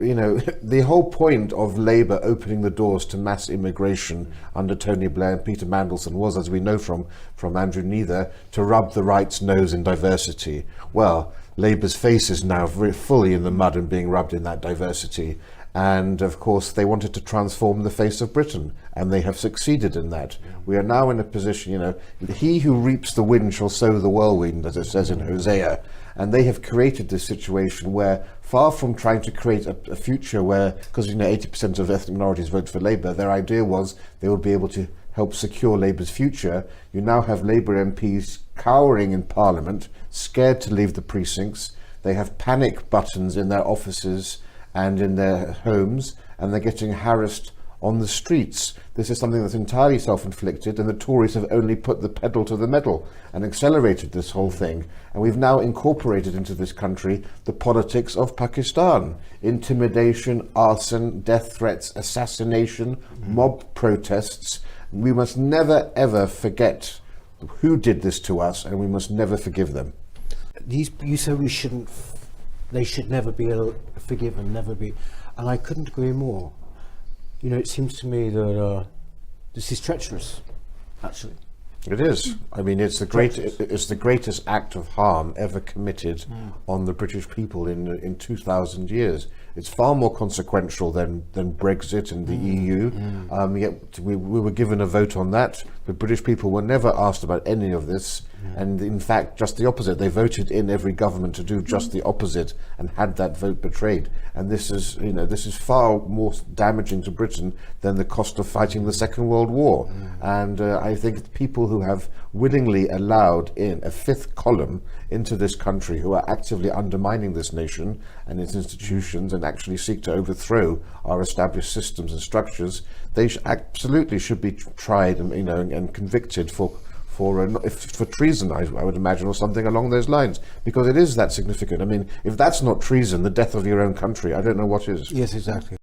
you know, the whole point of Labour opening the doors to mass immigration under Tony Blair and Peter Mandelson was, as we know from Andrew Neither, to rub the right's nose in diversity. Well, Labour's face is now very fully in the mud and being rubbed in that diversity. And of course, they wanted to transform the face of Britain, and they have succeeded in that. We are now in a position, you know, he who reaps the wind shall sow the whirlwind, as it says in Hosea. And they have created this situation where, far from trying to create a future where, because, you know, 80% of ethnic minorities vote for Labour, their idea was they would be able to help secure Labour's future. You now have Labour MPs cowering in Parliament, scared to leave the precincts. They have panic buttons in their offices and in their homes, and they're getting harassed on the streets. This is something that's entirely self-inflicted, and the Tories have only put the pedal to the metal and accelerated this whole thing. And we've now incorporated into this country the politics of Pakistan. Intimidation, arson, death threats, assassination, mob protests. We must never ever forget who did this to us, and we must never forgive them. You say they should never be forgiven, never be, and I couldn't agree more. You know, it seems to me that this is treacherous, actually. It is. I mean, it's the greatest act of harm ever committed on the British people in 2,000 years. It's far more consequential than Brexit and the EU. Yet we were given a vote on that. The British people were never asked about any of this. And in fact, just the opposite. They voted in every government to do just the opposite and had that vote betrayed. And this is, you know, this is far more damaging to Britain than the cost of fighting the Second World War. And I think people who have willingly allowed in a fifth column into this country, who are actively undermining this nation and its institutions and actually seek to overthrow our established systems and structures, they absolutely should be tried and, you know, and convicted for treason, I would imagine, or something along those lines, because it is that significant. I mean, if that's not treason, the death of your own country, I don't know what is. Yes, exactly.